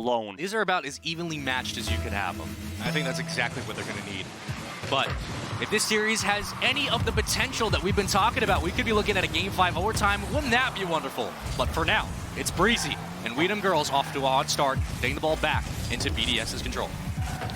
alone. These are about as evenly matched as you could have them. I think that's exactly what they're going to need. But if this series has any of the potential that we've been talking about, we could be looking at a Game 5 overtime. Wouldn't that be wonderful? But for now, it's Breezy and Dem Girlz off to a hot start, getting the ball back into BDS's control.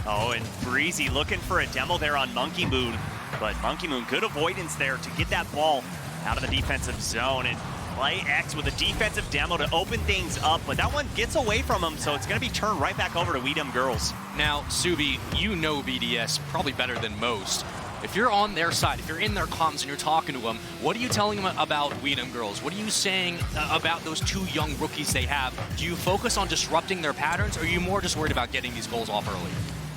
Oh, and Breezy looking for a demo there on Monkey Moon. But Monkey Moon, good avoidance there to get that ball out of the defensive zone. And Play X with a defensive demo to open things up, but that one gets away from him, so it's going to be turned right back over to Dem Girlz. Now, Subi, you know BDS probably better than most. If you're on their side, if you're in their comms and you're talking to them, what are you telling them about Dem Girlz? What are you saying about those two young rookies they have? Do you focus on disrupting their patterns, or are you more just worried about getting these goals off early?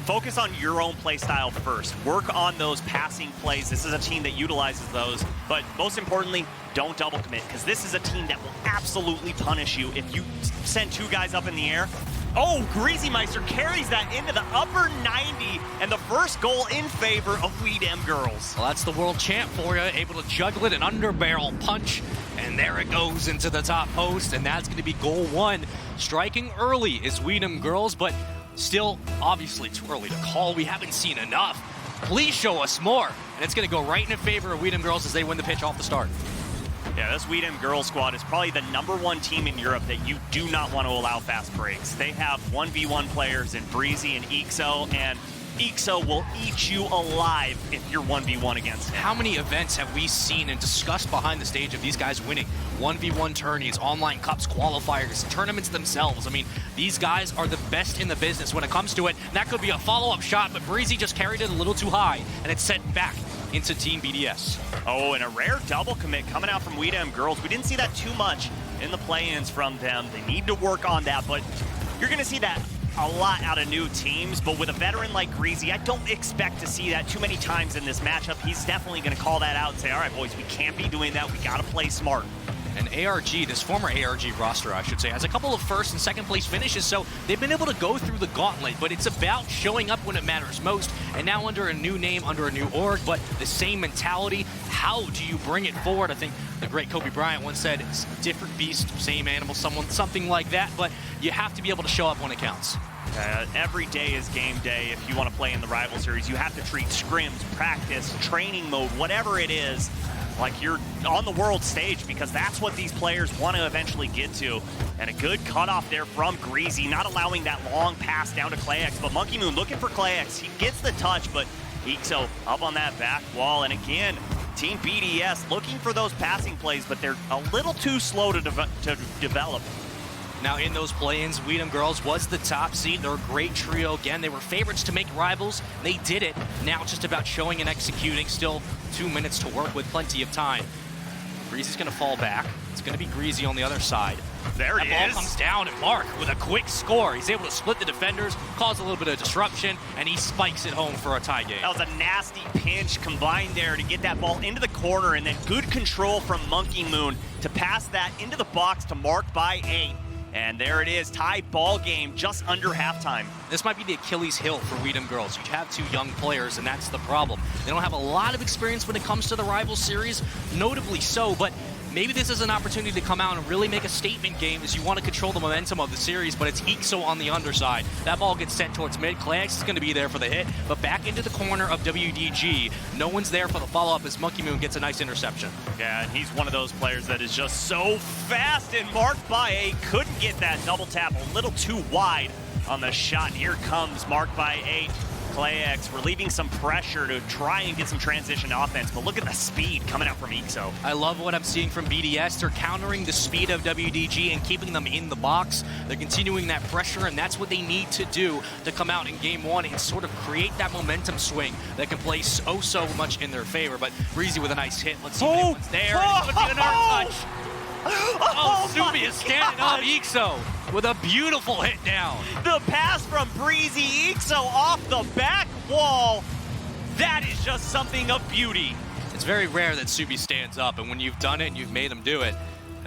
Focus on your own play style first. Work on those passing plays. This is a team that utilizes those. But most importantly, don't double commit, because this is a team that will absolutely punish you if you send two guys up in the air. Oh, Greasy Meister carries that into the upper 90, and the first goal in favor of Dem Girlz. Well, that's the world champ for you, able to juggle it, an underbarrel punch, and there it goes into the top post, and that's going to be goal one. Striking early is Dem Girlz, but still, obviously, too early to call. We haven't seen enough. Please show us more. And it's going to go right in favor of Dem Girlz as they win the pitch off the start. Yeah, this Dem Girlz squad is probably the #1 team in Europe that you do not want to allow fast breaks. They have 1v1 players in Breezy and Ixo, and Ixo will eat you alive if you're 1v1 against him. How many events have we seen and discussed behind the stage of these guys winning? 1v1 tourneys, online cups, qualifiers, tournaments themselves. I mean, these guys are the best in the business when it comes to it. That could be a follow-up shot, but Breezy just carried it a little too high, and it's sent back into Team BDS. Oh, and a rare double commit coming out from Dem Girlz. We didn't see that too much in the play-ins from them. They need to work on that, but you're going to see that a lot out of new teams, but with a veteran like Greasy, I don't expect to see that too many times in this matchup. He's definitely going to call that out and say, all right, boys, we can't be doing that. We got to play smart. And ARG, this former ARG roster, I should say, has a couple of first and second place finishes, so they've been able to go through the gauntlet, but it's about showing up when it matters most, and now under a new name, under a new org, but the same mentality. How do you bring it forward? I think the great Kobe Bryant once said, it's a different beast, same animal, something like that, but you have to be able to show up when it counts. Every day is game day if you want to play in the rival series. You have to treat scrims, practice, training mode, whatever it is, like you're on the world stage, because that's what these players want to eventually get to. And a good cutoff there from Greasy, not allowing that long pass down to Clayex, but Monkey Moon looking for Clayex. He gets the touch, but Ixo up on that back wall. And again, Team BDS looking for those passing plays, but they're a little too slow to develop. Now in those play-ins, Dem Girlz was the top seed. They're a great trio. Again, they were favorites to make rivals. They did it. Now it's just about showing and executing. Still 2 minutes to work with, plenty of time. Breezy's going to fall back. It's going to be Greasy on the other side. There it is. That ball comes down, and Mark with a quick score. He's able to split the defenders, cause a little bit of disruption, and he spikes it home for a tie game. That was a nasty pinch combined there to get that ball into the corner, and then good control from Monkey Moon to pass that into the box to Mark by 8. And there it is, tie ball game just under halftime. This might be the Achilles heel for Dem Girlz. You have two young players, and that's the problem. They don't have a lot of experience when it comes to the rival series, notably so, but maybe this is an opportunity to come out and really make a statement game as you want to control the momentum of the series, but it's Ixo on the underside. That ball gets sent towards mid. Clayex is going to be there for the hit, but back into the corner of WDG. No one's there for the follow-up as Monkey Moon gets a nice interception. Yeah, and he's one of those players that is just so fast, and Mark by 8 couldn't get that double tap, a little too wide on the shot. Here comes Mark by 8. Clayex relieving some pressure to try and get some transition offense, but look at the speed coming out from Ixo. I love what I'm seeing from BDS. They're countering the speed of WDG and keeping them in the box. They're continuing that pressure, and that's what they need to do to come out in game one and sort of create that momentum swing that can play so much in their favor. But Breezy with a nice hit. Let's see what's there. And it's going to be another touch. Oh, Subi is standing up. Ixo with a beautiful hit down. The pass from Breezy Ixo off the back wall. That is just something of beauty. It's very rare that Subi stands up, and when you've done it and you've made him do it,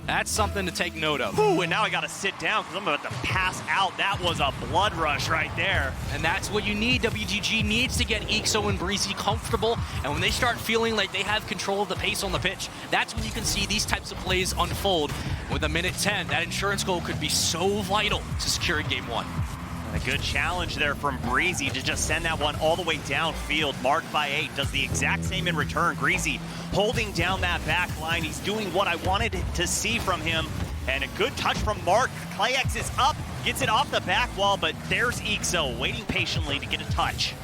that's something to take note of. Ooh, and now I got to sit down because I'm about to pass out. That was a blood rush right there. And that's what you need. WDG needs to get Ixo and Breezy comfortable, and when they start feeling like they have control of the pace on the pitch, that's when you can see these types of plays unfold. with a minute 10. That insurance goal could be so vital to securing game 1. A good challenge there from Breezy to just send that one all the way downfield. Marked by 8, does the exact same in return. Greasy holding down that back line. He's doing what I wanted to see from him. And a good touch from Mark. Clayx is up, gets it off the back wall, but there's Ixo waiting patiently to get a touch.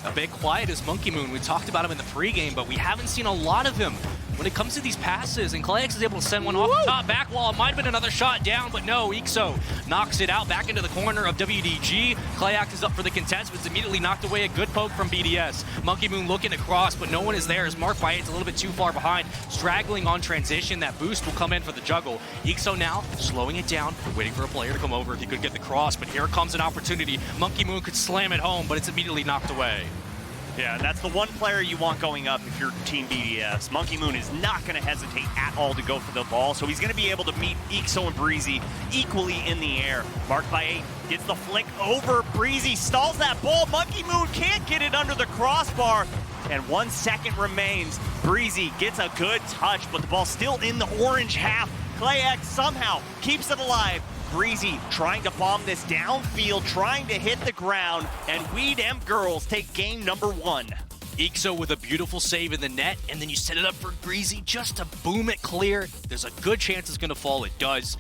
A bit quiet is Monkey Moon. We talked about him in the pregame, but we haven't seen a lot of him when it comes to these passes, and Clayx is able to send one off the top back wall. It might have been another shot down, but no, Ixo knocks it out back into the corner of WDG. Clayx is up for the contest, but it's immediately knocked away. A good poke from BDS. Monkey Moon looking across, but no one is there as Mark by 8's a little bit too far behind. Straggling on transition, that boost will come in for the juggle. Ixo now slowing it down, waiting for a player to come over if he could get the cross, but here comes an opportunity. Monkey Moon could slam it home, but it's immediately knocked away. Yeah, that's the one player you want going up if you're Team BDS. Monkey Moon is not going to hesitate at all to go for the ball, so he's going to be able to meet Ixo and Breezy equally in the air. Marked by 8, gets the flick over. Breezy stalls that ball. Monkey Moon can't get it under the crossbar, and 1 second remains. Breezy gets a good touch, but the ball's still in the orange half. Clayx somehow keeps it alive. Breezy trying to bomb this downfield, trying to hit the ground, and we Dem Girlz take game number 1. Ixo with a beautiful save in the net, and then you set it up for Breezy just to boom it clear. There's a good chance it's going to fall. It does.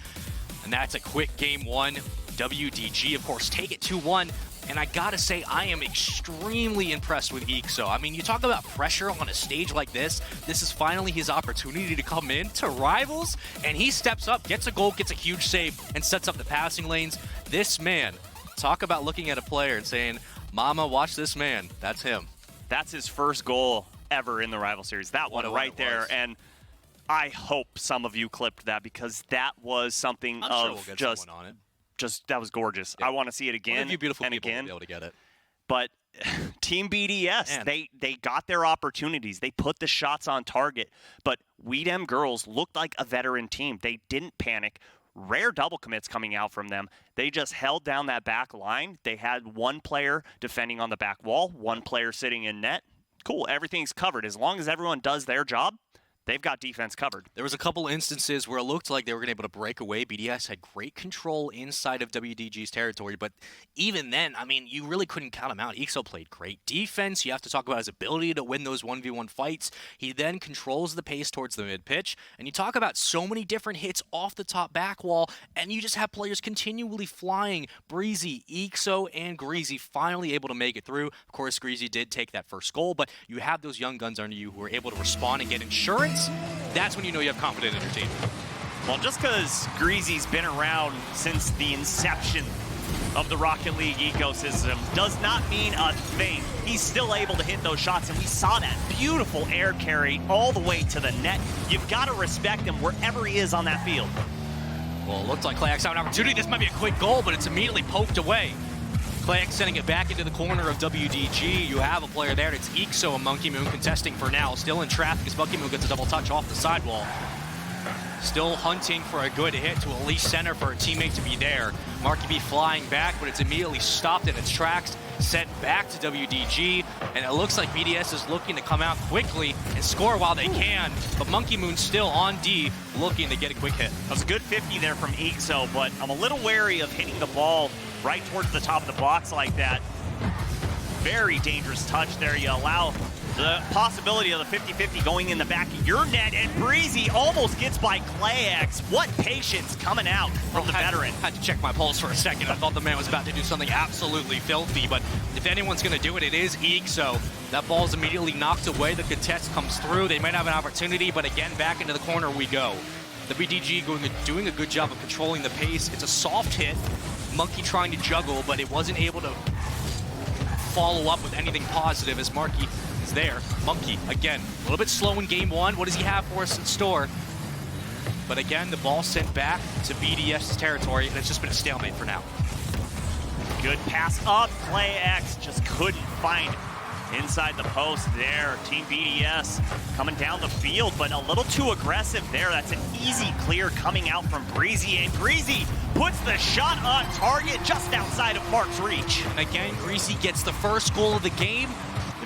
And that's a quick game 1. WDG, of course, take it 2-1. And I gotta say, I am extremely impressed with Ixo. I mean, you talk about pressure on a stage like this. This is finally his opportunity to come in to Rivals, and he steps up, gets a goal, gets a huge save, and sets up the passing lanes. This man, talk about looking at a player and saying, "Mama, watch this man." That's him. That's his first goal ever in the Rival Series. That one right there, and I hope some of you clipped that because that was something I'm of sure we'll get just. someone on it. That was gorgeous. Yeah. I want to see it again One of you beautiful and people again. will be able to get it. But Team BDS, they got their opportunities. They put the shots on target. But we Dem Girlz looked like a veteran team. They didn't panic. Rare double commits coming out from them. They just held down that back line. They had one player defending on the back wall, one player sitting in net. Cool, everything's covered. As long as everyone does their job, they've got defense covered. There was a couple instances where it looked like they were going to be able to break away. BDS had great control inside of WDG's territory, but even then, I mean, you really couldn't count him out. Ixo played great defense. You have to talk about his ability to win those 1v1 fights. He then controls the pace towards the mid-pitch, and you talk about so many different hits off the top back wall, and you just have players continually flying. Breezy, Ixo, and Greasy finally able to make it through. Of course, Greasy did take that first goal, but you have those young guns under you who are able to respond and get insurance. That's when you know you have confidence in your team. Well, just because Greasy's been around since the inception of the Rocket League ecosystem does not mean a thing. He's still able to hit those shots, and we saw that beautiful air carry all the way to the net. You've got to respect him wherever he is on that field. Well, it looks like Clayx had an opportunity. This might be a quick goal, but it's immediately poked away. Clayx sending it back into the corner of WDG. You have a player there. It's Ixo and Monkey Moon contesting for now. Still in traffic as Monkey Moon gets a double touch off the sidewall. Still hunting for a good hit to at least center for a teammate to be there. Marky B flying back, but it's immediately stopped in its tracks, sent back to WDG, and it looks like BDS is looking to come out quickly and score while they can, but Monkey Moon still on D, looking to get a quick hit. That was a good 50 there from Ixo, but I'm a little wary of hitting the ball right towards the top of the box like that. Very dangerous touch there. You allow the possibility of the 50-50 going in the back of your net, and Breezy almost gets by Clayx. What patience coming out from the veteran. Had to check my pulse for a second. I thought the man was about to do something absolutely filthy, but if anyone's going to do it, it is Ixo. That ball's immediately knocked away. The contest comes through. They might have an opportunity, but again, back into the corner we go. The BDG doing a good job of controlling the pace. It's a soft hit. Monkey trying to juggle, but it wasn't able to follow up with anything positive as Marky is there. Monkey, again, a little bit slow in game 1. What does he have for us in store? But again, the ball sent back to BDS's territory, and it's just been a stalemate for now. Good pass up. Clayx just couldn't find inside the post there. Team BDS coming down the field, but a little too aggressive there. That's an easy clear coming out from Breezy, and Greasy puts the shot on target just outside of Mark's reach. And again, Greasy gets the first goal of the game.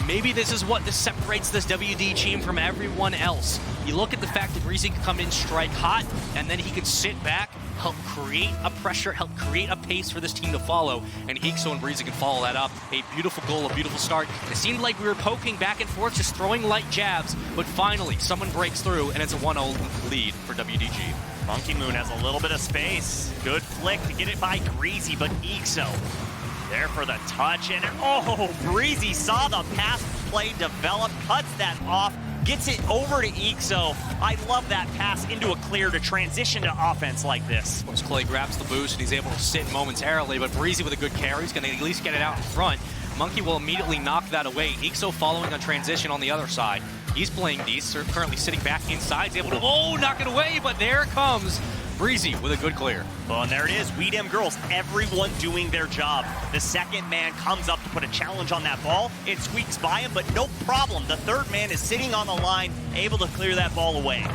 maybe this is what separates this WD team from everyone else. You look at the fact that Breezy can come in, strike hot, and then he can sit back, help create a pressure, help create a pace for this team to follow, and Ixo and Breezy can follow that up. A beautiful goal, a beautiful start. It seemed like we were poking back and forth, just throwing light jabs, but finally someone breaks through, and it's a 1-0 lead for WDG. Monkey Moon has a little bit of space. Good flick to get it by Greasy, but Ixo there for the touch, and oh, Breezy saw the pass play develop, cuts that off, gets it over to Ixo. I love that pass into a clear to transition to offense like this. Of course, Clay grabs the boost, and he's able to sit momentarily, but Breezy with a good carry, he's going to at least get it out in front. Monkey will immediately knock that away. Ixo following on transition on the other side. He's playing these, currently sitting back inside. He's able to, knock it away, but there comes Breezy with a good clear. Well, and there it is, We Dem Girlz, everyone doing their job. The second man comes up to put a challenge on that ball. It squeaks by him, but no problem. The third man is sitting on the line, able to clear that ball away.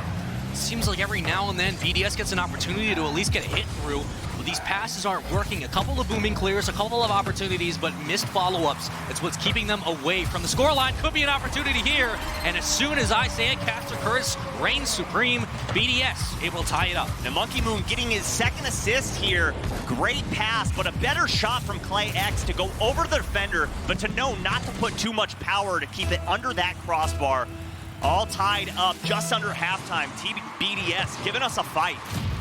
Seems like every now and then BDS gets an opportunity to at least get a hit through. But these passes aren't working. A couple of booming clears, a couple of opportunities, but missed follow-ups. It's what's keeping them away from the scoreline. Could be an opportunity here. And as soon as I say it, Caster Curtis reigns supreme. BDS able to tie it up. And Monkey Moon getting his second assist here. Great pass, but a better shot from Clay X to go over the defender, but to know not to put too much power to keep it under that crossbar. All tied up just under halftime. BDS giving us a fight.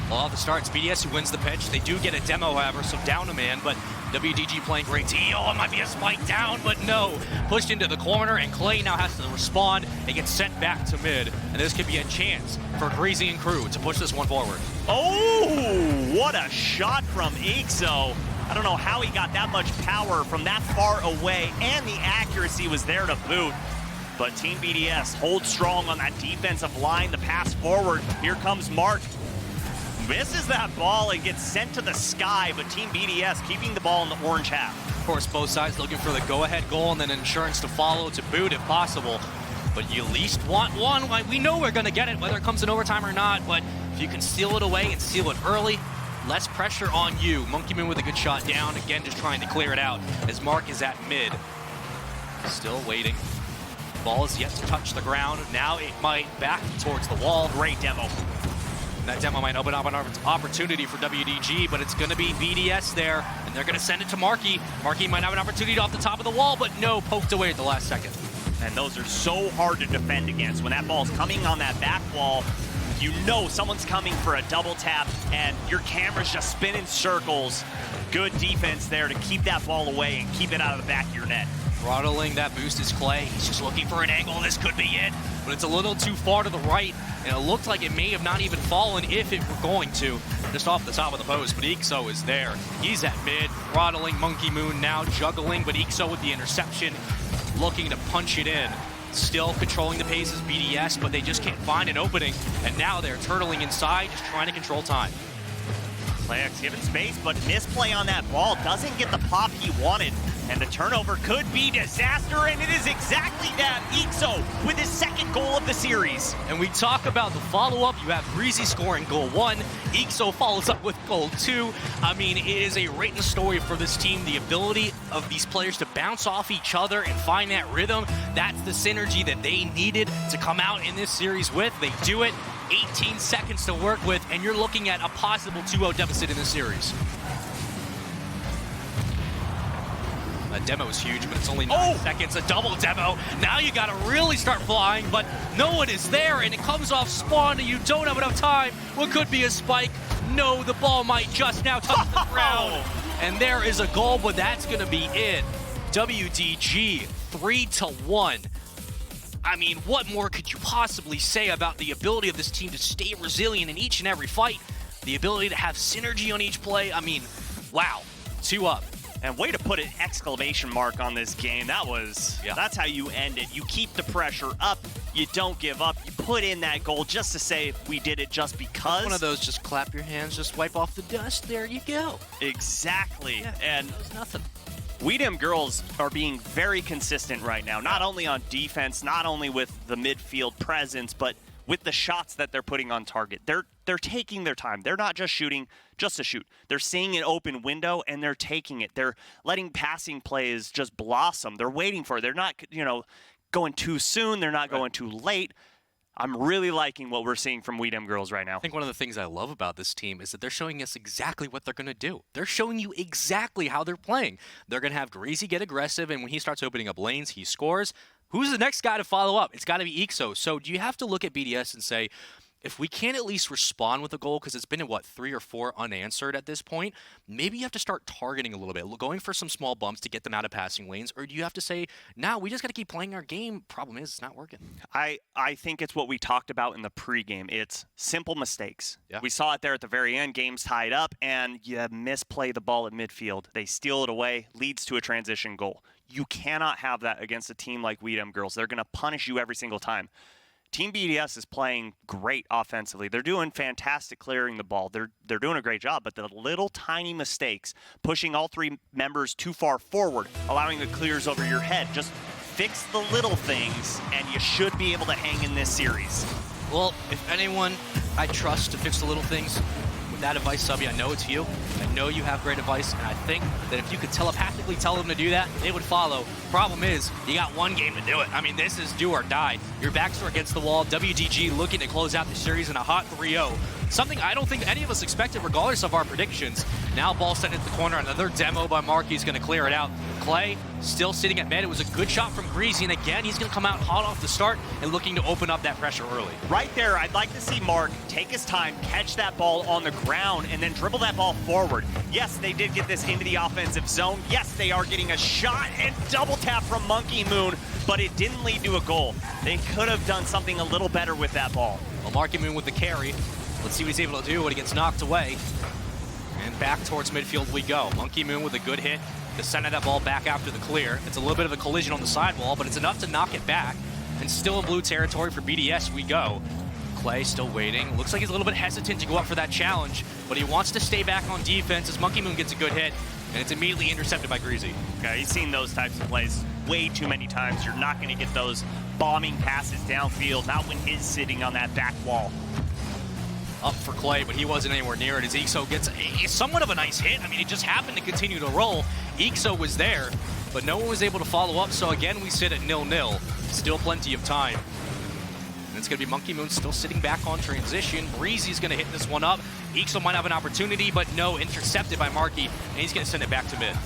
Well, the starts BDS who wins the pitch. They do get a demo, however, so down a man, but WDG playing great D. Oh, it might be a spike down, but no. Pushed into the corner, and Clay now has to respond and gets sent back to mid. And this could be a chance for Greasy and crew to push this one forward. Oh, what a shot from Ixo. I don't know how he got that much power from that far away, and the accuracy was there to boot. But Team BDS holds strong on that defensive line. The pass forward, here comes Mark. Misses that ball and gets sent to the sky, but Team BDS keeping the ball in the orange half. Of course, both sides looking for the go-ahead goal and then insurance to follow to boot if possible. But you at least want one. We know we're going to get it, whether it comes in overtime or not, but if you can steal it away and steal it early, less pressure on you. Monkey Moon with a good shot down, again just trying to clear it out as Mark is at mid. Still waiting. Ball is yet to touch the ground. Now it might back towards the wall. Great demo. That demo might open up an opportunity for WDG, but it's going to be BDS there, and they're going to send it to Marky. Marky might have an opportunity off the top of the wall, but no, poked away at the last second. And those are so hard to defend against. When that ball's coming on that back wall, you know someone's coming for a double tap, and your camera's just spinning circles. Good defense there to keep that ball away and keep it out of the back of your net. Throttling that boost is Clay. He's just looking for an angle. This could be it, but it's a little too far to the right, and it looked like it may have not even fallen if it were going to, just off the top of the post, but Ixo is there. He's at mid, throttling Monkey Moon now, juggling, but Ixo with the interception, looking to punch it in. Still controlling the pace as BDS, but they just can't find an opening, and now they're turtling inside, just trying to control time. Playx given space, but misplay on that ball doesn't get the pop he wanted. And the turnover could be disaster, and it is exactly that. Ixo with his second goal of the series. And we talk about the follow-up. You have Breezy scoring goal 1. Ixo follows up with goal 2. I mean, it is a written story for this team. The ability of these players to bounce off each other and find that rhythm, that's the synergy that they needed to come out in this series with. They do it. 18 seconds to work with, and you're looking at a possible 2-0 deficit in this series. That demo is huge, but it's only 9 seconds, a double demo. Now you gotta really start flying, but no one is there, and it comes off spawn, and you don't have enough time. What could be a spike? No, the ball might just now touch the ground. And there is a goal, but that's gonna be it. WDG, 3-1. I mean, what more could you possibly say about the ability of this team to stay resilient in each and every fight? The ability to have synergy on each play. I mean, wow, 2 up. And way to put an exclamation mark on this game. That's how you end it. You keep the pressure up. You don't give up. You put in that goal just to say we did it just because. One of those, just clap your hands, just wipe off the dust. There you go. Exactly. Yeah, and that was nothing. We Dem Girlz are being very consistent right now, not only on defense, not only with the midfield presence, but with the shots that they're putting on target. They're taking their time. They're not just shooting just to shoot. They're seeing an open window and they're taking it. They're letting passing plays just blossom. They're waiting for it. They're not, going too soon. They're not going too late. I'm really liking what we're seeing from Dem Girlz right now. I think one of the things I love about this team is that they're showing us exactly what they're going to do. They're showing you exactly how they're playing. They're going to have Greasy get aggressive, and when he starts opening up lanes, he scores. Who's the next guy to follow up? It's got to be Ixo. So do you have to look at BDS and say, if we can't at least respond with a goal, because it's been, 3 or 4 unanswered at this point, maybe you have to start targeting a little bit, going for some small bumps to get them out of passing lanes, or do you have to say, no, we just got to keep playing our game? Problem is, it's not working. I think it's what we talked about in the pregame. It's simple mistakes. Yeah. We saw it there at the very end, game's tied up, and you misplay the ball at midfield. They steal it away, leads to a transition goal. You cannot have that against a team like Dem Girlz. They're going to punish you every single time. Team BDS is playing great offensively. They're doing fantastic clearing the ball. They're doing a great job, but the little tiny mistakes, pushing all 3 members too far forward, allowing the clears over your head, just fix the little things, and you should be able to hang in this series. Well, if anyone I trust to fix the little things, with that advice, Subby, I know it's you. I know you have great advice, and I think that if you could telepathically tell them to do that, they would follow. Problem is, you got one game to do it. I mean, this is do or die. Your backs are against the wall. WDG looking to close out the series in a hot 3-0. Something I don't think any of us expected, regardless of our predictions. Now ball sent into the corner. Another demo by Marky is going to clear it out. Clay still sitting at mid. It was a good shot from Greasy, and again, he's going to come out hot off the start and looking to open up that pressure early. Right there, I'd like to see Mark take his time, catch that ball on the ground, and then dribble that ball forward. Yes, they did get this into the offensive zone. Yes, they are getting a shot and double tap from Monkey Moon, but it didn't lead to a goal. They could have done something a little better with that ball. Well, Monkey Moon with the carry. Let's see what he's able to do when he gets knocked away. And back towards midfield we go. Monkey Moon with a good hit to send that ball back after the clear. It's a little bit of a collision on the sidewall, but it's enough to knock it back. And still in blue territory for BDS we go. Clay still waiting. Looks like he's a little bit hesitant to go up for that challenge, but he wants to stay back on defense as Monkey Moon gets a good hit, and it's immediately intercepted by Greasy. Yeah, he's seen those types of plays way too many times. You're not going to get those bombing passes downfield, not when he's sitting on that back wall. Up for Clay, but he wasn't anywhere near it as Ixo gets somewhat of a nice hit. I mean, it just happened to continue to roll. Ixo was there, but no one was able to follow up, so again, we sit at 0-0. Still plenty of time. And it's going to be Monkey Moon still sitting back on transition. Breezy's going to hit this one up. Ixo might have an opportunity, but no, intercepted by Marky, and he's going to send it back to mid.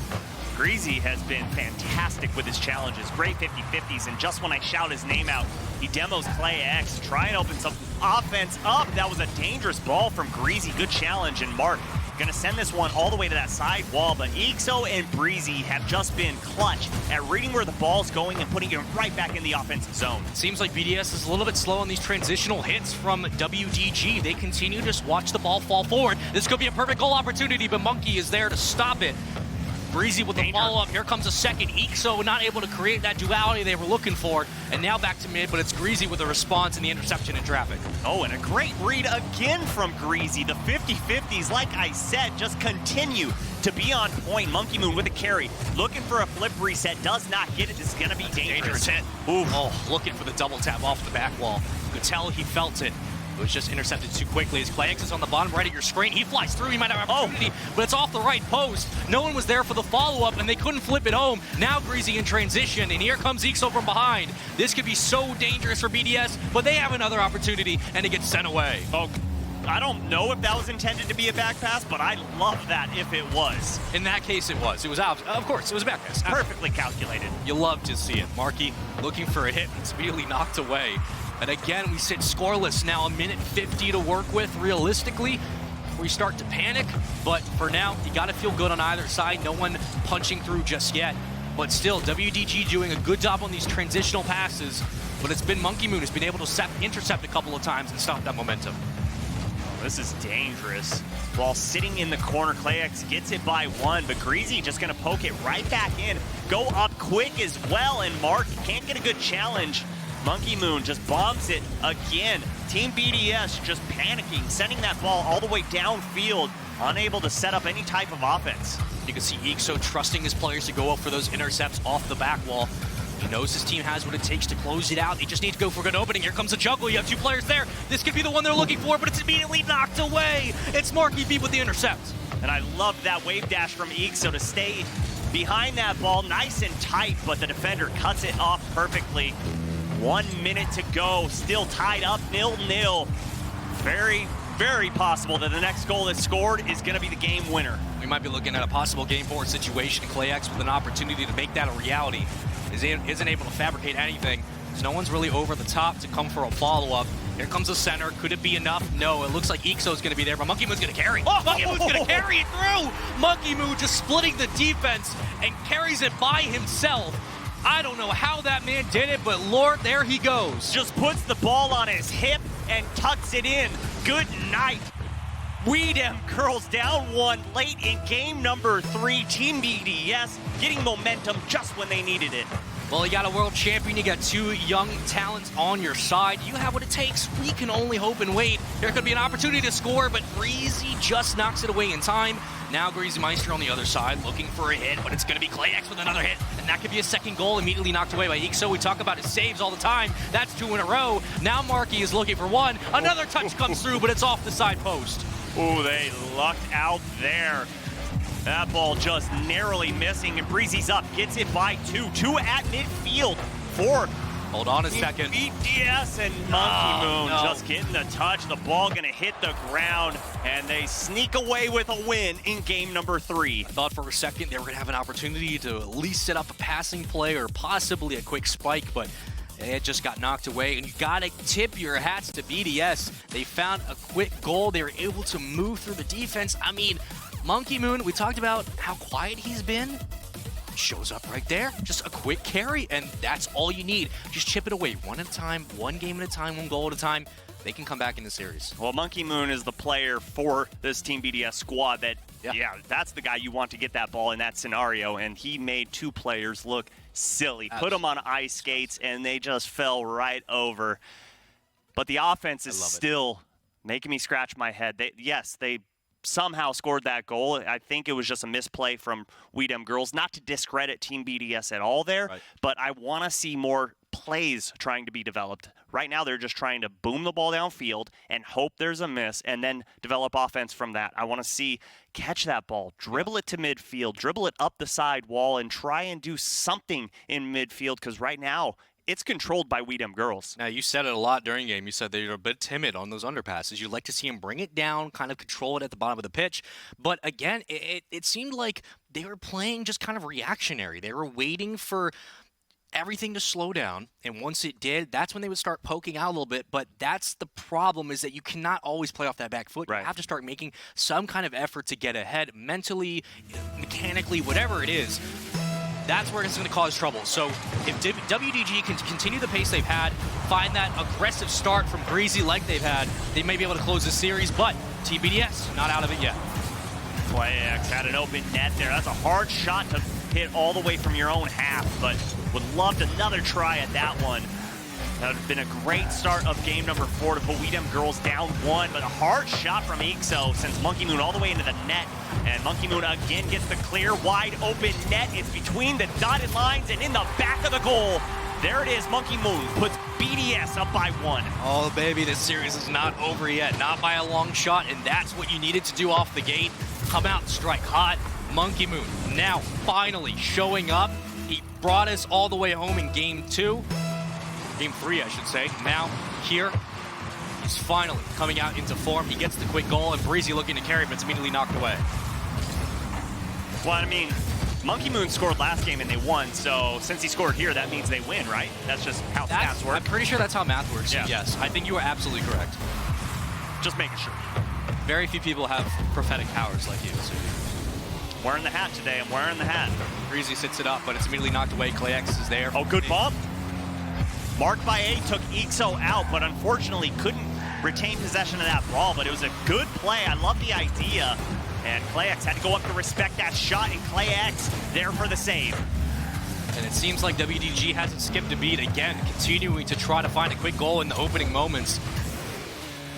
Greasy has been fantastic with his challenges. Great 50-50s, and just when I shout his name out, he demos Clay X, try and open some offense up. That was a dangerous ball from Greasy. Good challenge, and Mark gonna send this one all the way to that side wall, but Ixo and Breezy have just been clutch at reading where the ball's going and putting it right back in the offensive zone. Seems like BDS is a little bit slow on these transitional hits from WDG. They continue to just watch the ball fall forward. This could be a perfect goal opportunity, but Monkey is there to stop it. Breezy with the follow-up. Here comes a second. Ixo not able to create that duality they were looking for. And now back to mid, but it's Greasy with the response and the interception in traffic. Oh, and a great read again from Greasy. The 50-50s, like I said, just continue to be on point. Monkey Moon with a carry. Looking for a flip reset. Does not get it. This is going to be dangerous. Hit. Ooh. Oh, looking for the double tap off the back wall. You could tell he felt it. It was just intercepted too quickly as Clay X is on the bottom right of your screen. He flies through. He might have an opportunity, but it's off the right post. No one was there for the follow-up, and they couldn't flip it home. Now Greasy in transition, and here comes Ixo from behind. This could be so dangerous for BDS, but they have another opportunity, and it gets sent away. Oh, I don't know if that was intended to be a back pass, but I love that if it was. In that case, it was. It was out. Of course, it was a back pass. Perfectly calculated. You love to see it. Marky looking for a hit, and it's immediately knocked away. And again, we sit scoreless now, a minute 50 to work with realistically. We start to panic, but for now, you got to feel good on either side. No one punching through just yet. But still, WDG doing a good job on these transitional passes, but it's been Monkey Moon who's been able to intercept a couple of times and stop that momentum. This is dangerous. While sitting in the corner, Clayx gets it by one, but Greasy just going to poke it right back in. Go up quick as well, and Mark can't get a good challenge. Monkey Moon just bombs it again. Team BDS just panicking, sending that ball all the way downfield, unable to set up any type of offense. You can see Ixo trusting his players to go up for those intercepts off the back wall. He knows his team has what it takes to close it out. They just need to go for a good opening. Here comes a juggle. You have 2 players there. This could be the one they're looking for, but it's immediately knocked away. It's Marky B with the intercept. And I love that wave dash from Ixo to stay behind that ball, nice and tight, but the defender cuts it off perfectly. 1 minute to go, still tied up 0-0. Very, very possible that the next goal that's scored is going to be the game winner. We might be looking at a possible game 4 situation. ClayX with an opportunity to make that a reality. Isn't able to fabricate anything. So no one's really over the top to come for a follow-up. Here comes the center. Could it be enough? No, it looks like Ixo's going to be there, but Monkey Moon's going to carry. Oh, Monkey Moon's going to carry it through! Monkey Moon just splitting the defense and carries it by himself. I don't know how that man did it, but Lord, there he goes. Just puts the ball on his hip and tucks it in. Good night. Dem Girlz down 1 late in game number 3. Team BDS getting momentum just when they needed it. Well, you got a world champion, you got 2 young talents on your side. You have what it takes. We can only hope and wait. There could be an opportunity to score, but Greasy just knocks it away in time. Now Greasy Meister on the other side looking for a hit, but it's going to be ClayX with another hit, and that could be a second goal immediately knocked away by Ixo. We talk about his saves all the time. That's 2 in a row. Now Marky is looking for 1. Another touch comes through, but it's off the side post. Ooh, they lucked out there. That ball just narrowly missing, and Breezy's up, gets it by 2. 2 at midfield for Hold on a second. BDS and Monkey Moon just getting the touch. The ball gonna hit the ground, and they sneak away with a win in game number 3. I thought for a second they were gonna have an opportunity to at least set up a passing play or possibly a quick spike, but it just got knocked away, and you gotta tip your hats to BDS. They found a quick goal. They were able to move through the defense. I mean, Monkey Moon, we talked about how quiet he's been. Shows up right there. Just a quick carry, and that's all you need. Just chip it away 1 at a time, 1 game at a time, 1 goal at a time. They can come back in the series. Well, Monkey Moon is the player for this Team BDS squad that, yeah, that's the guy you want to get that ball in that scenario, and he made 2 players look silly. Put them on ice skates, and they just fell right over. But the offense is still making me scratch my head. They somehow scored that goal. I think it was just a misplay from Dem Girlz. Not to discredit Team BDS at all there, but I want to see more plays trying to be developed. Right now, they're just trying to boom the ball downfield and hope there's a miss and then develop offense from that. I want to see catch that ball, dribble it to midfield, dribble it up the side wall, and try and do something in midfield, because right now, it's controlled by Dem Girlz. Now, you said it a lot during game. You said they're a bit timid on those underpasses. You'd like to see them bring it down, kind of control it at the bottom of the pitch. But again, it seemed like they were playing just kind of reactionary. They were waiting for everything to slow down, and once it did, that's when they would start poking out a little bit. But that's the problem, is that you cannot always play off that back foot. You have to start making some kind of effort to get ahead mentally, mechanically, whatever it is. That's where it's going to cause trouble. So if WDG can continue the pace they've had, find that aggressive start from Greasy like they've had, they may be able to close this series, but TBDS, not out of it yet. ClayX had an open net there. That's a hard shot to hit all the way from your own half, but would love another try at that one. That would have been a great start of game number 4 to put Dem Girlz down 1, but a hard shot from Ixo sends Monkey Moon all the way into the net. And Monkey Moon again gets the clear, wide open net. It's between the dotted lines and in the back of the goal. There it is, Monkey Moon puts BDS up by 1. Oh, baby, this series is not over yet. Not by a long shot, and that's what you needed to do off the gate. Come out, strike hot. Monkey Moon now finally showing up. He brought us all the way home in game 2. Game 3, I should say. Now, here, he's finally coming out into form. He gets the quick goal, and Breezy looking to carry, but it's immediately knocked away. Well, I mean, Monkey Moon scored last game and they won, so since he scored here, that means they win, right? That's just how math works. I'm pretty sure that's how math works, yes. I think you are absolutely correct. Just making sure. Very few people have prophetic powers like you, so. Wearing the hat today, I'm wearing the hat. Breezy sits it up, but it's immediately knocked away. ClayX is there. Oh, good bump. Mark by 8 took Ixo out, but unfortunately couldn't retain possession of that ball, but it was a good play. I love the idea. And ClayX had to go up to respect that shot, and ClayX there for the save. And it seems like WDG hasn't skipped a beat again, continuing to try to find a quick goal in the opening moments.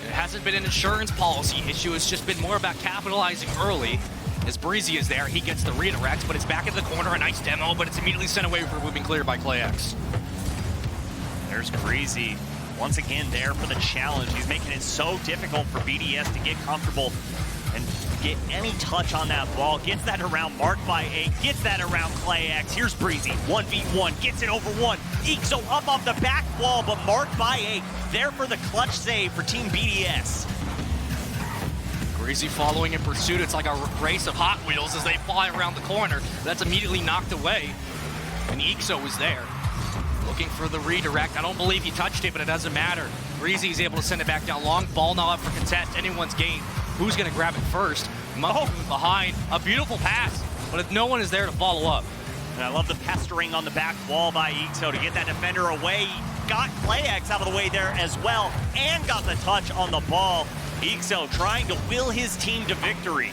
It hasn't been an insurance policy issue. It's just been more about capitalizing early. as Breezy is there. He gets the redirect, but it's back in the corner. A nice demo, but it's immediately sent away for moving clear by ClayX. There's Breezy. Once again there for the challenge. He's making it so difficult for BDS to get comfortable and get any touch on that ball. Gets that around Marked by 8, gets that around ClayX. Here's Breezy, 1v1, gets it over one. Ixo up off the back wall, but Marked by 8 there for the clutch save for Team BDS. Breezy following in pursuit. It's like a race of Hot Wheels as they fly around the corner. That's immediately knocked away, and Ixo is there. Looking for the redirect. I don't believe he touched it, but it doesn't matter. Breezy's able to send it back down long. Ball now up for contest. Anyone's game. Who's going to grab it first? Monkey behind. A beautiful pass, but if no one is there to follow up. And I love the pestering on the back wall by Ixo to get that defender away. Got ClayX out of the way there as well, and got the touch on the ball. Ixo trying to will his team to victory.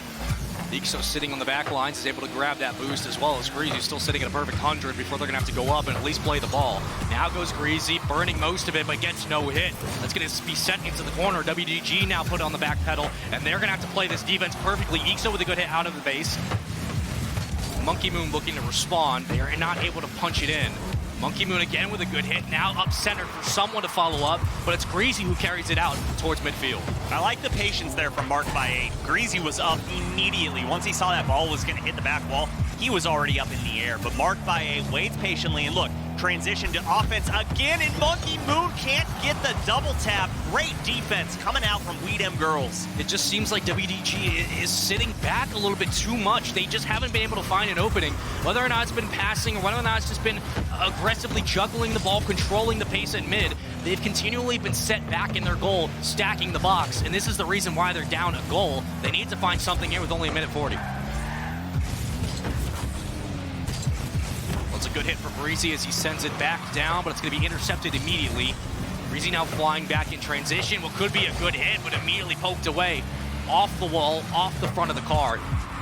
Ixo sitting on the back lines is able to grab that boost, as well as Greasy still sitting at a perfect 100 before they're going to have to go up and at least play the ball. Now goes Greasy, burning most of it, but gets no hit. That's going to be sent into the corner. WDG now put on the back pedal, and they're going to have to play this defense perfectly. Ixo with a good hit out of the base. Monkey Moon looking to respond. They are not able to punch it in. Monkey Moon again with a good hit, now up center for someone to follow up, but it's Greasy who carries it out towards midfield. I like the patience there from Marked by 8. Greasy was up immediately. Once he saw that ball was going to hit the back wall, he was already up in the air, but Marked by 8 waits patiently, and look, transition to offense again, and Monkey Moon can't get the double tap. Great defense coming out from Dem Girlz. It just seems like WDG is sitting back a little bit too much. They just haven't been able to find an opening, whether or not it's been passing or whether or not it's just been aggressively juggling the ball, controlling the pace at mid. They've continually been set back in their goal, stacking the box, and this is the reason why they're down a goal. They need to find something here with only a minute 40. Well, it's a good hit for Breezy as he sends it back down, but it's going to be intercepted immediately. Breezy now flying back in transition. What could be a good hit, but immediately poked away off the wall, off the front of the card.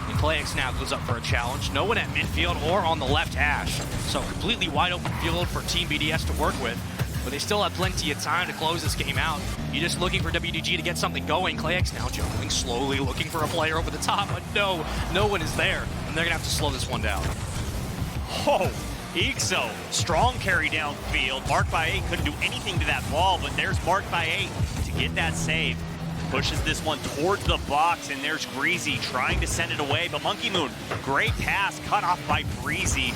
And ClayX now goes up for a challenge. No one at midfield or on the left hash. So completely wide open field for Team BDS to work with. But they still have plenty of time to close this game out. You're just looking for WDG to get something going. ClayX now juggling slowly, looking for a player over the top, but no one is there. And they're going to have to slow this one down. Oh, Ixo, strong carry downfield. Marked by 8 couldn't do anything to that ball, but there's Marked by 8 to get that save. Pushes this one towards the box, and there's Greasy trying to send it away, but Monkey Moon, great pass, cut off by Breezy.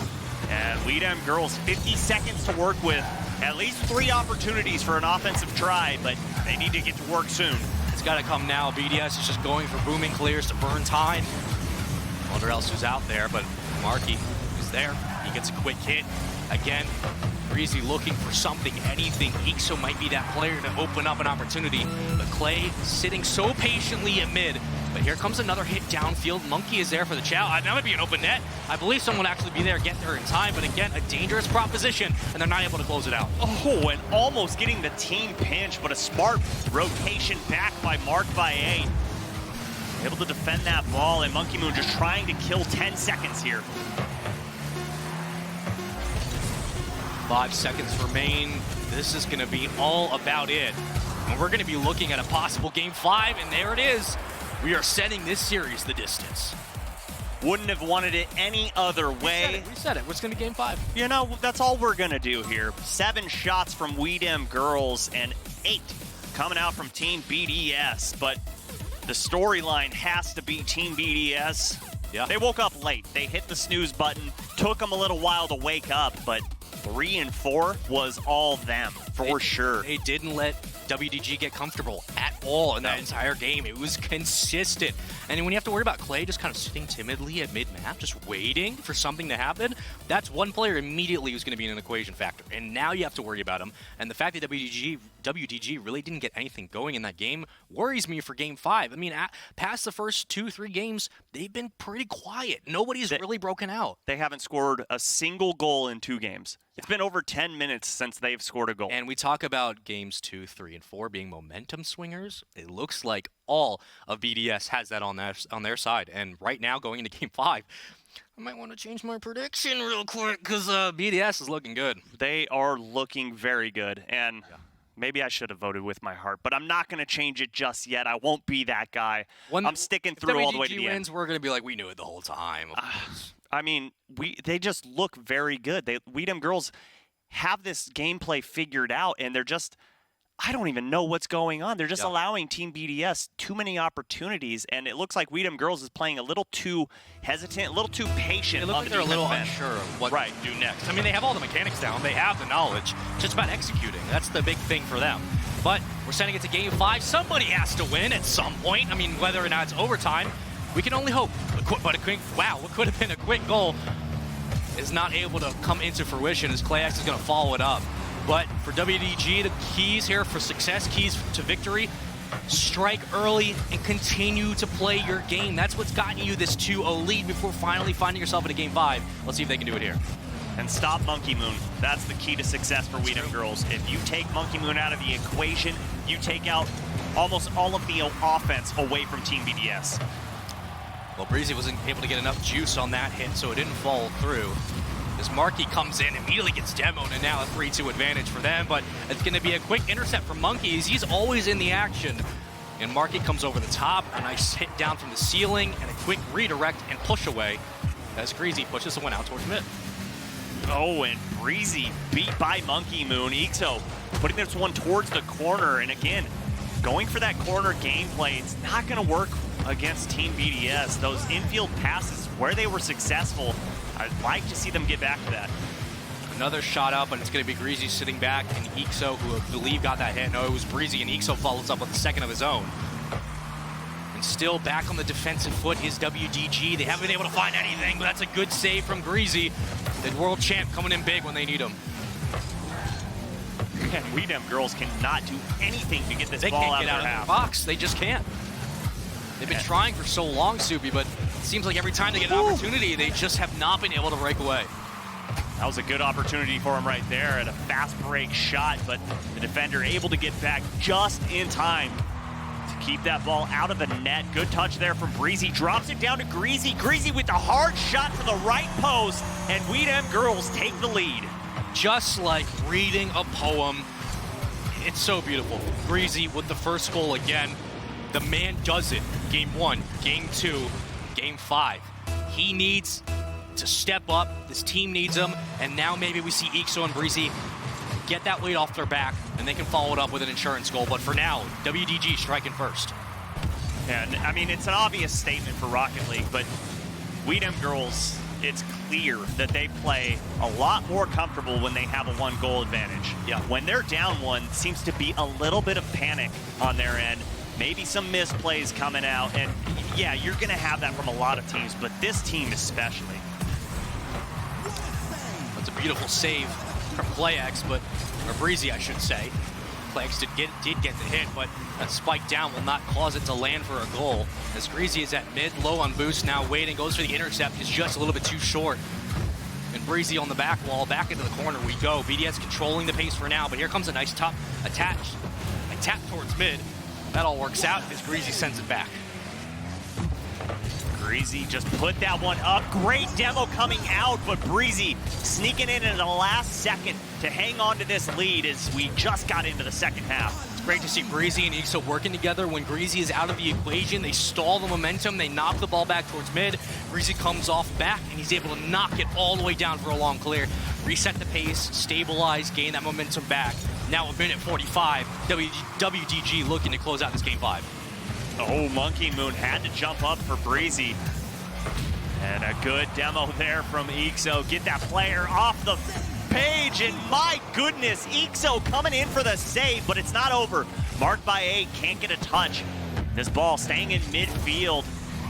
And Dem Girlz, 50 seconds to work with. At least 3 opportunities for an offensive try, but they need to get to work soon. It's got to come now. BDS is just going for booming clears to burn time. Wonder else who's out there, but Markey is there. He gets a quick hit. Again, Breezy looking for something, anything. Ixo might be that player to open up an opportunity. But Clay sitting so patiently at mid. But here comes another hit downfield. Monkey is there for the chow. That might be an open net. I believe someone will actually be there, get there in time. But again, a dangerous proposition, and they're not able to close it out. Oh, and almost getting the team pinch, but a smart rotation back by Marked by 8. Able to defend that ball, and Monkey Moon just trying to kill 10 seconds here. 5 seconds remain. This is going to be all about it. And we're going to be looking at a possible Game 5, and there it is. We are sending this series the distance. Wouldn't have wanted it any other way. We said it. It's going to be Game 5. You know, that's all we're going to do here. 7 shots from Dem Girlz and 8 coming out from Team BDS. But the storyline has to be Team BDS. Yeah. They woke up late. They hit the snooze button. Took them a little while to wake up, but 3 and 4 was all them, for sure. They didn't let WDG get comfortable at all in that entire game. It was consistent. And when you have to worry about Clay just kind of sitting timidly at mid-map, just waiting for something to happen, that's one player immediately who's going to be an equation factor. And now you have to worry about him. And the fact that WDG really didn't get anything going in that game worries me for Game 5. I mean, past the first 2-3 games, they've been pretty quiet. Nobody's really broken out. They haven't scored a single goal in 2 games. It's been over 10 minutes since they've scored a goal. And we talk about games 2, 3, and 4 being momentum swingers. It looks like all of BDS has that on their side. And right now, going into Game 5, I might want to change my prediction real quick because BDS is looking good. They are looking very good. And Maybe I should have voted with my heart, but I'm not going to change it just yet. I won't be that guy. I'm sticking through all the way to the WDG wins, end. we're going to be like, we knew it the whole time. I mean, they just look very good. Dem Girlz have this gameplay figured out, and they're just, I don't even know what's going on. They're just allowing Team BDS too many opportunities, and it looks like Dem Girlz is playing a little too hesitant, a little too patient. It looks like they're a little unsure of what to do next. I mean, they have all the mechanics down. They have the knowledge. It's just about executing. That's the big thing for them. But we're sending it to Game 5. Somebody has to win at some point. I mean, whether or not it's overtime, we can only hope. But wow, what could have been a quick goal is not able to come into fruition as ClayX is going to follow it up. But for WDG, the keys here for success, keys to victory, strike early and continue to play your game. That's what's gotten you this 2-0 lead before finally finding yourself in a Game 5. Let's see if they can do it here. And stop Monkey Moon. That's the key to success for Dem Girlz. If you take Monkey Moon out of the equation, you take out almost all of the offense away from Team BDS. Well, Breezy wasn't able to get enough juice on that hit, so it didn't fall through. As Marky comes in, immediately gets demoed, and now a 3-2 advantage for them, but it's going to be a quick intercept from Monkeys. He's always in the action. And Marky comes over the top, a nice hit down from the ceiling, and a quick redirect and push away as Breezy pushes the one out towards mid. Oh, and Breezy beat by Monkey Moon. Ixo putting this one towards the corner, and again, going for that corner gameplay. It's not going to work against Team BDS. Those infield passes where they were successful, I'd like to see them get back to that. Another shot up, and it's going to be Breezy sitting back, and Ixo, who I believe got that hit. No, it was Breezy, and Ixo follows up with a second of his own. And still back on the defensive foot is WDG. They haven't been able to find anything, but that's a good save from Breezy. The world champ coming in big when they need him. And Dem Girlz cannot do anything to get this they ball can't get out of half. their box. They just can't. They've been trying for so long, Soupy, but it seems like every time they get an opportunity, they just have not been able to break away. That was a good opportunity for him right there at a fast break shot, but the defender able to get back just in time to keep that ball out of the net. Good touch there from Breezy. Drops it down to Greasy. Greasy with the hard shot to the right post, and Dem Girlz take the lead. Just like reading a poem. It's so beautiful. Greasy with the first goal again. The man does it. Game 1, Game 2, Game 5. He needs to step up. This team needs him. And now maybe we see Ixo and Breezy get that weight off their back, and they can follow it up with an insurance goal. But for now, WDG striking first. And I mean, it's an obvious statement for Rocket League, but Dem Girlz, it's clear that they play a lot more comfortable when they have a 1-goal advantage. Yeah. When they're down 1, seems to be a little bit of panic on their end. Maybe some misplays coming out, and yeah, you're going to have that from a lot of teams, but this team especially. That's a beautiful save from ClayX, or Breezy, I should say. ClayX did get the hit, but that spike down will not cause it to land for a goal. As Breezy is at mid, low on boost, now waiting, goes for the intercept, is just a little bit too short. And Breezy on the back wall, back into the corner we go. BDS controlling the pace for now, but here comes a nice top tap towards mid. That all works out as Greasy sends it back. Breezy just put that one up. Great demo coming out, but Breezy sneaking in at the last second to hang on to this lead as we just got into the second half. It's great to see Breezy and Ixo working together. When Greasy is out of the equation, they stall the momentum. They knock the ball back towards mid. Breezy comes off back, and he's able to knock it all the way down for a long clear. Reset the pace, stabilize, gain that momentum back. Now a minute 45, WDG looking to close out this Game 5. Oh, Monkey Moon had to jump up for Breezy. And a good demo there from Ixo. Get that player off the page, and my goodness, Ixo coming in for the save, but it's not over. Marked by 8, can't get a touch. This ball staying in midfield,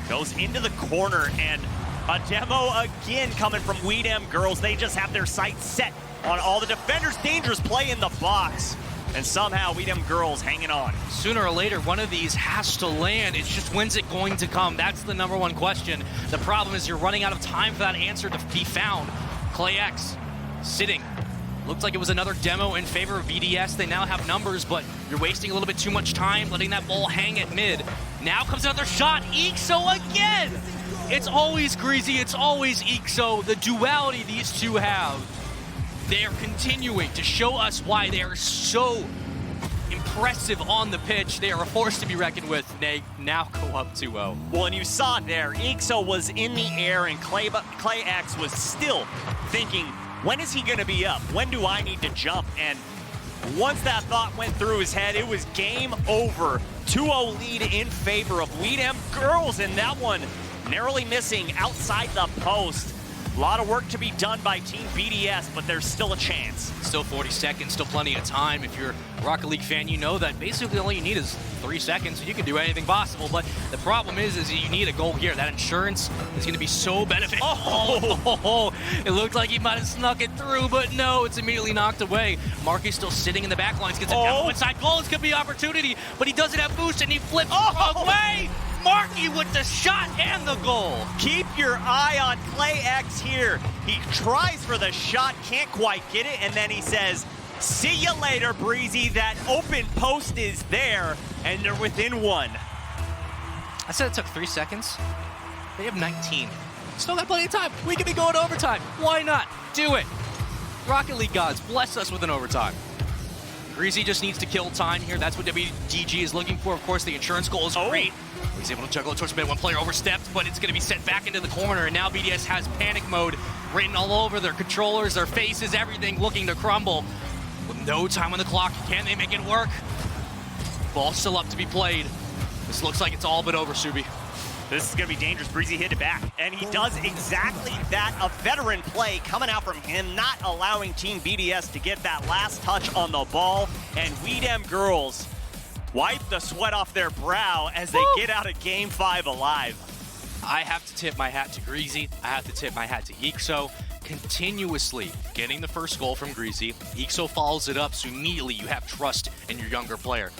goes into the corner, and a demo again coming from Dem Girlz. They just have their sights set on all the defenders. Dangerous play in the box. And somehow Dem Girlz hanging on. Sooner or later, one of these has to land. It's just when's it going to come? That's the #1 question. The problem is you're running out of time for that answer to be found. ClayX sitting. Looked like it was another demo in favor of BDS. They now have numbers, but you're wasting a little bit too much time letting that ball hang at mid. Now comes another shot. Ixo again! It's always Greasy. It's always Ixo. The duality these two have. They are continuing to show us why they are so impressive on the pitch. They are a force to be reckoned with. They now go up 2-0. Well, and you saw it there. Ixo was in the air, and Clay X was still thinking, when is he going to be up? When do I need to jump? And once that thought went through his head, it was game over. 2-0 lead in favor of Dem Girlz, and that one narrowly missing outside the post. A lot of work to be done by Team BDS, but there's still a chance. Still 40 seconds, still plenty of time. If you're a Rocket League fan, you know that basically all you need is 3 seconds. You can do anything possible, but the problem is you need a goal here. That insurance is going to be so beneficial. Oh, it looked like he might have snuck it through, but no, it's immediately knocked away. Marky's still sitting in the back lines, gets a demo inside goal. This could be opportunity, but he doesn't have boost, and he flips the wrong way. Marky with the shot and the goal. Keep your eye on Clay X here. He tries for the shot, can't quite get it, and then he says, see you later, Breezy. That open post is there, and they're within 1. I said it took 3 seconds. They have 19. Still got plenty of time. We could be going to overtime. Why not? Do it. Rocket League gods, bless us with an overtime. Greasy just needs to kill time here. That's what WDG is looking for. Of course, the insurance goal is great. He's able to juggle it towards mid. One player overstepped, but it's going to be sent back into the corner. And now BDS has panic mode written all over their controllers, their faces, everything looking to crumble. With no time on the clock, can they make it work? Ball still up to be played. This looks like it's all but over, Subi. This is going to be dangerous. Breezy hit it back, and he does exactly that. A veteran play coming out from him, not allowing Team BDS to get that last touch on the ball. And Dem Girlz wipe the sweat off their brow as they get out of Game 5 alive. I have to tip my hat to Greasy. I have to tip my hat to Ixo. Continuously getting the first goal from Greasy. Ixo follows it up, so immediately you have trust in your younger player.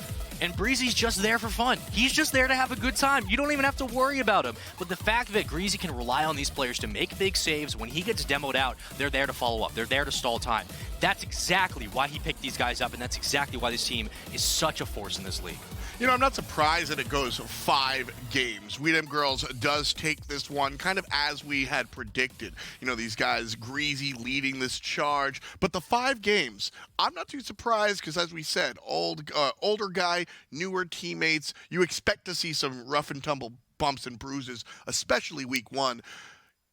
And Breezy's just there for fun. He's just there to have a good time. You don't even have to worry about him. But the fact that Greasy can rely on these players to make big saves, when he gets demoed out, they're there to follow up. They're there to stall time. That's exactly why he picked these guys up, and that's exactly why this team is such a force in this league. You know, I'm not surprised that it goes 5 games. Dem Girlz does take this one kind of as we had predicted. You know, these guys, Greasy leading this charge. But the 5 games, I'm not too surprised because, as we said, older guy, newer teammates. You expect to see some rough and tumble bumps and bruises, especially week 1.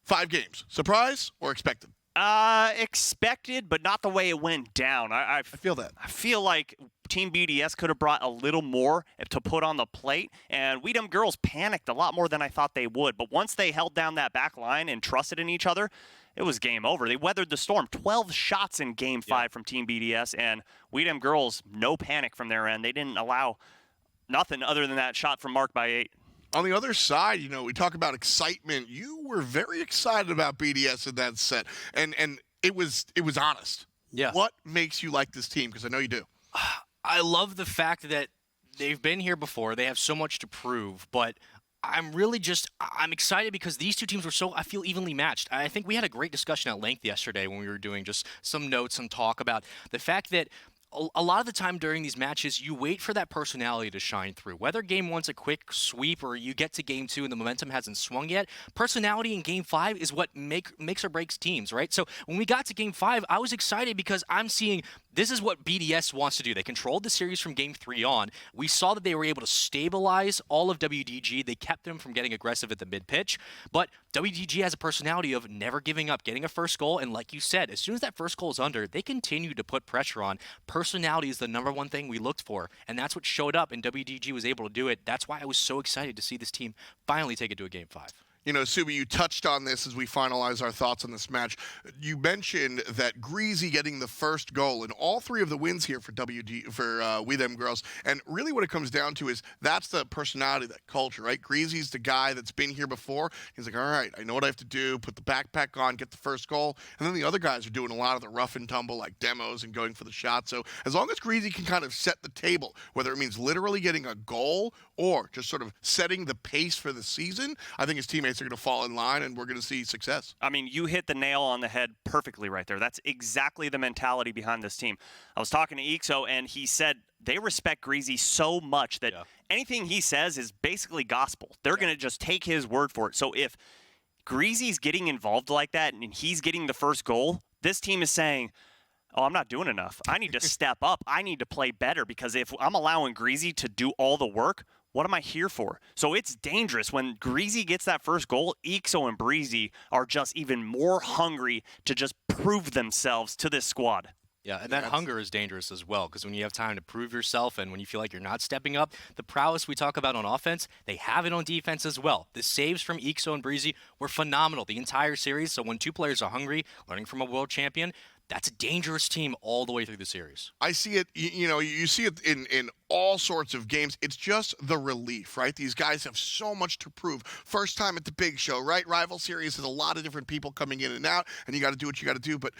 5 games. Surprise or expected? Expected, but not the way it went down. I feel that. I feel like Team BDS could have brought a little more to put on the plate, and Dem Girlz panicked a lot more than I thought they would. But once they held down that back line and trusted in each other, it was game over. They weathered the storm. 12 shots in Game 5 from Team BDS, and Dem Girlz, no panic from their end. They didn't allow nothing other than that shot from Mark by 8. On the other side, you know, we talk about excitement. You were very excited about BDS in that set, and it was honest. Yeah. What makes you like this team? Because I know you do. I love the fact that they've been here before. They have so much to prove, but I'm excited because these two teams were so, I feel, evenly matched. I think we had a great discussion at length yesterday when we were doing just some notes, some talk about the fact that a lot of the time during these matches, you wait for that personality to shine through. Whether Game 1's a quick sweep or you get to Game 2 and the momentum hasn't swung yet, personality in Game 5 is what makes or breaks teams, right? So when we got to Game 5, I was excited because I'm seeing this is what BDS wants to do. They controlled the series from Game 3 on. We saw that they were able to stabilize all of WDG. They kept them from getting aggressive at the mid-pitch, but WDG has a personality of never giving up, getting a first goal, and like you said, as soon as that first goal is under, they continue to put pressure on. Personality is the #1 thing we looked for, and that's what showed up, and WDG was able to do it. That's why I was so excited to see this team finally take it to a Game 5. You know, Subi, you touched on this as we finalize our thoughts on this match. You mentioned that Greasy getting the first goal in all 3 of the wins here for Dem Girlz. And really what it comes down to is that's the personality, that culture, right? Greasy's the guy that's been here before. He's like, all right, I know what I have to do, put the backpack on, get the first goal. And then the other guys are doing a lot of the rough and tumble, like demos and going for the shot. So as long as Greasy can kind of set the table, whether it means literally getting a goal or just sort of setting the pace for the season, I think his teammates are going to fall in line and we're going to see success. I mean, you hit the nail on the head perfectly right there. That's exactly the mentality behind this team. I was talking to Ixo, and he said they respect Greasy so much that anything he says is basically gospel. They're going to just take his word for it. So if Greasy's getting involved like that and he's getting the first goal, this team is saying, oh, I'm not doing enough. I need to step up. I need to play better, because if I'm allowing Greasy to do all the work, what am I here for? So it's dangerous. When Greasy gets that first goal, Ixo and Breezy are just even more hungry to just prove themselves to this squad. Yeah, and that hunger is dangerous as well, because when you have time to prove yourself and when you feel like you're not stepping up, the prowess we talk about on offense, they have it on defense as well. The saves from Ixo and Breezy were phenomenal the entire series, so when two players are hungry, learning from a world champion, that's a dangerous team all the way through the series. I see it, you see it in all sorts of games. It's just the relief, right? These guys have so much to prove. First time at the big show, right? Rival series has a lot of different people coming in and out, and you got to do what you got to do. But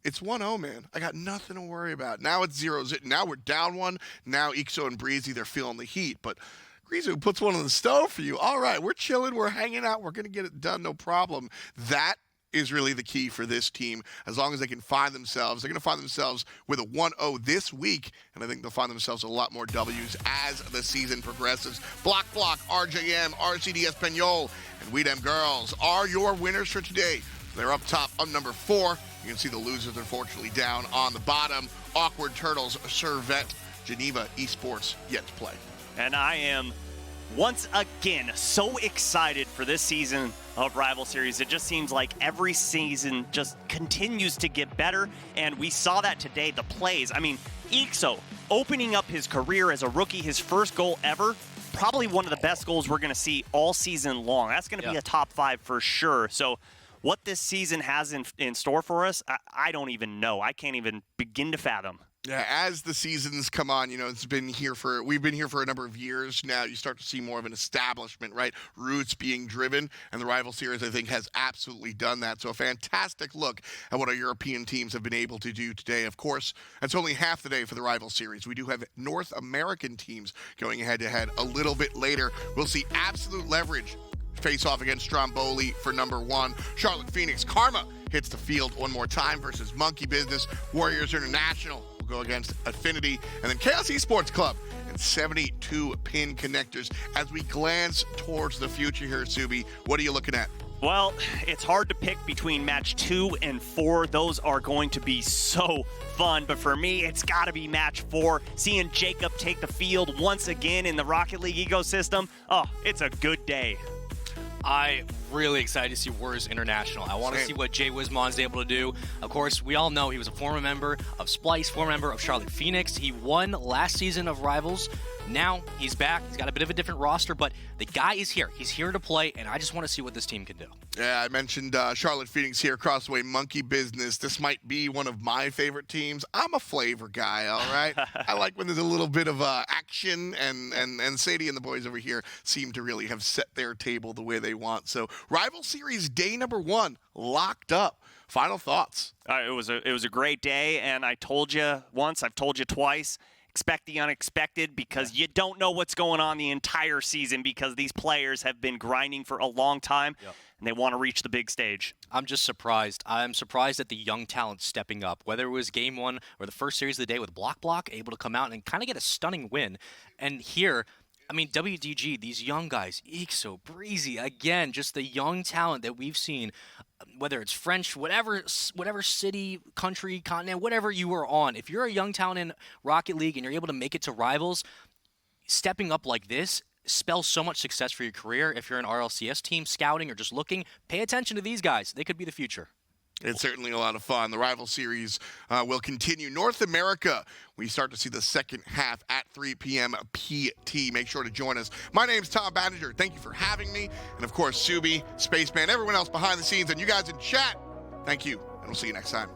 it's 1-0, man. I got nothing to worry about. Now it's 0-0. Now we're down 1. Now Ixo and Breezy, they're feeling the heat. But Greasy puts one on the stove for you. All right, we're chilling. We're hanging out. We're going to get it done. No problem. That is really the key for this team. As long as they can find themselves, they're going to find themselves with a 1-0 this week, and I think they'll find themselves a lot more W's as the season progresses. Block, RJM, RCD Espanol, and We Dem Girlz are your winners for today. They're up top on number 4. You can see the losers, unfortunately, down on the bottom. Awkward Turtles, Servette, Geneva Esports, yet to play. And I am once again so excited for this season of Rival Series. It just seems like every season just continues to get better, and we saw that today. The plays, I mean, Ixo opening up his career as a rookie, his first goal ever, probably one of the best goals we're going to see all season long. That's going to be a top 5 for sure. So what this season has in store for us, I don't even know. I can't even begin to fathom. Yeah, as the seasons come on, we've been here for a number of years now. You start to see more of an establishment, right? Roots being driven, and the Rival Series, I think, has absolutely done that. So a fantastic look at what our European teams have been able to do today. Of course, that's only half the day for the Rival Series. We do have North American teams going head-to-head a little bit later. We'll see Absolute Leverage face off against Stromboli for number 1. Charlotte Phoenix Karma hits the field one more time versus Monkey Business. Warriors International will go against Affinity, and then Chaos Esports Club and 72 pin connectors. As we glance towards the future here, Subi, what are you looking at? Well, it's hard to pick between match 2 and 4. Those are going to be so fun, but for me, it's got to be match 4. Seeing Jacob take the field once again in the Rocket League ecosystem, oh, it's a good day. I'm really excited to see Warriors International. I want to see what Jay Wismon's able to do. Of course, we all know he was a former member of Splice, former member of Charlotte Phoenix. He won last season of Rivals. Now he's back. He's got a bit of a different roster, but the guy is here. He's here to play, and I just want to see what this team can do. Yeah, I mentioned Charlotte Phoenix here across the way, Monkey Business. This might be one of my favorite teams. I'm a flavor guy, all right? I like when there's a little bit of action, and Sadie and the boys over here seem to really have set their table the way they want. So Rival Series day number 1 locked up. Final thoughts? It was a great day, and I told you once, I've told you twice, expect the unexpected, because you don't know what's going on the entire season, because these players have been grinding for a long time, and they want to reach the big stage. I'm just surprised. I'm surprised at the young talent stepping up, whether it was game 1 or the first series of the day with Block, able to come out and kind of get a stunning win. And here, I mean, WDG, these young guys, Ixo, Breezy, again, just the young talent that we've seen, whether it's French, whatever city, country, continent, whatever you are on. If you're a young talent in Rocket League and you're able to make it to Rivals, stepping up like this spells so much success for your career. If you're an RLCS team scouting or just looking, pay attention to these guys. They could be the future. It's certainly a lot of fun. The Rival Series will continue. North America, we start to see the second half at 3 p.m. PT. Make sure to join us. My name's Tom Banniger. Thank you for having me. And, of course, Subi, Spaceman, everyone else behind the scenes, and you guys in chat, thank you, and we'll see you next time.